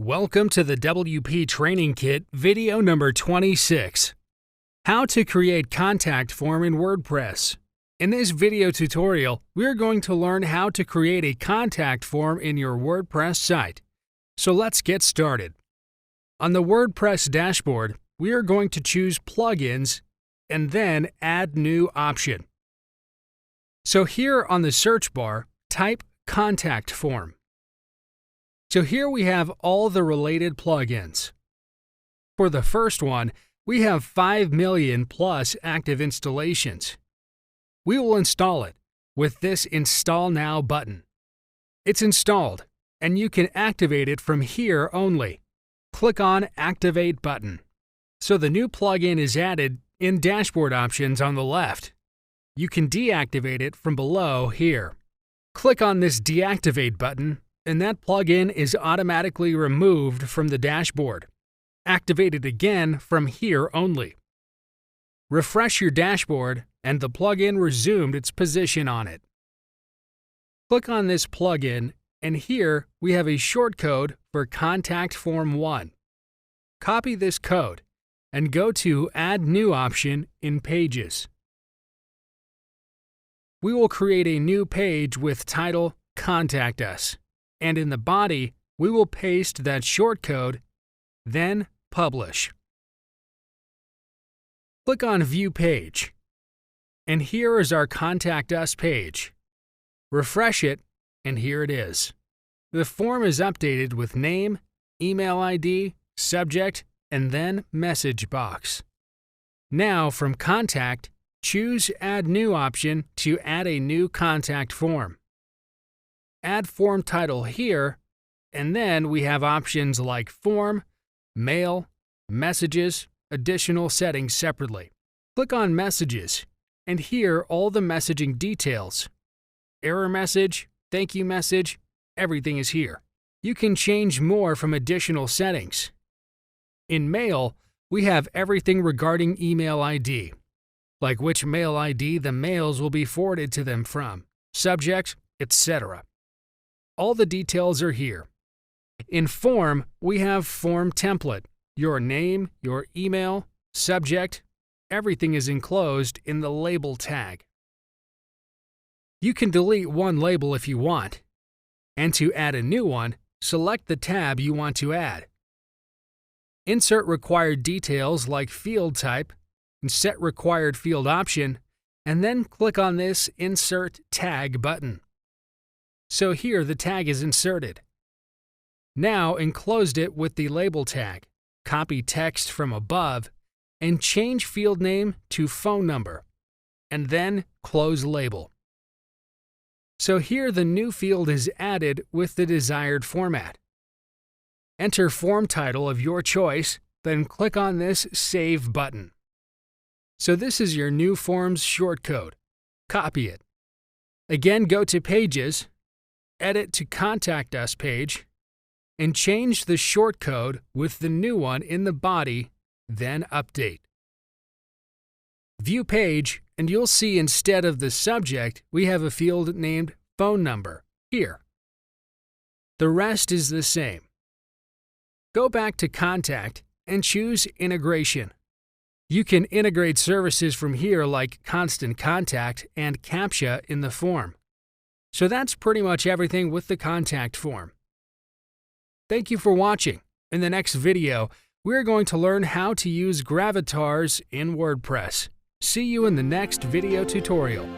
Welcome to the WP Training Kit video number 26. How to create contact form in WordPress. In this video tutorial, we are going to learn how to create a contact form in your WordPress site. So let's get started. On the WordPress dashboard, we are going to choose Plugins and then Add New option. So here on the search bar, type Contact Form. So here we have all the related plugins. For the first one, we have 5 million plus active installations. We will install it with this Install Now button. It's installed, and you can activate it from here only. Click on Activate button. So the new plugin is added in Dashboard Options on the left. You can deactivate it from below here. Click on this Deactivate button, and that plugin is automatically removed from the dashboard. Activate it again from here only. Refresh your dashboard, and the plugin resumed its position on it. Click on this plugin, and here we have a shortcode for Contact Form 1. Copy this code, and go to Add New option in Pages. We will create a new page with title Contact Us. And in the body, we will paste that shortcode, then Publish. Click on View Page. And here is our Contact Us page. Refresh it, and here it is. The form is updated with name, email ID, subject, and then message box. Now from Contact, choose Add New option to add a new contact form. Add form title here, and then we have options like Form, Mail, Messages, additional settings separately. Click on Messages, and here all the messaging details. Error message, thank you message, everything is here. You can change more from additional settings. In Mail, we have everything regarding email ID, like which mail ID the mails will be forwarded to them from, subject, etc. All the details are here. In Form, we have Form Template. Your name, your email, subject, everything is enclosed in the label tag. You can delete one label if you want. And to add a new one, select the tab you want to add. Insert required details like field type, and set required field option, and then click on this Insert Tag button. So here the tag is inserted. Now enclosed it with the label tag, copy text from above, and change field name to phone number, and then close label. So here the new field is added with the desired format. Enter form title of your choice, then click on this Save button. So this is your new form's shortcode. Copy it. Again, go to Pages, edit to Contact Us page, and change the shortcode with the new one in the body, then update. View Page, and you'll see instead of the subject, we have a field named Phone Number here. The rest is the same. Go back to Contact and choose Integration. You can integrate services from here like Constant Contact and CAPTCHA in the form. So that's pretty much everything with the contact form. Thank you for watching. In the next video, we're going to learn how to use Gravitars in WordPress. See you in the next video tutorial.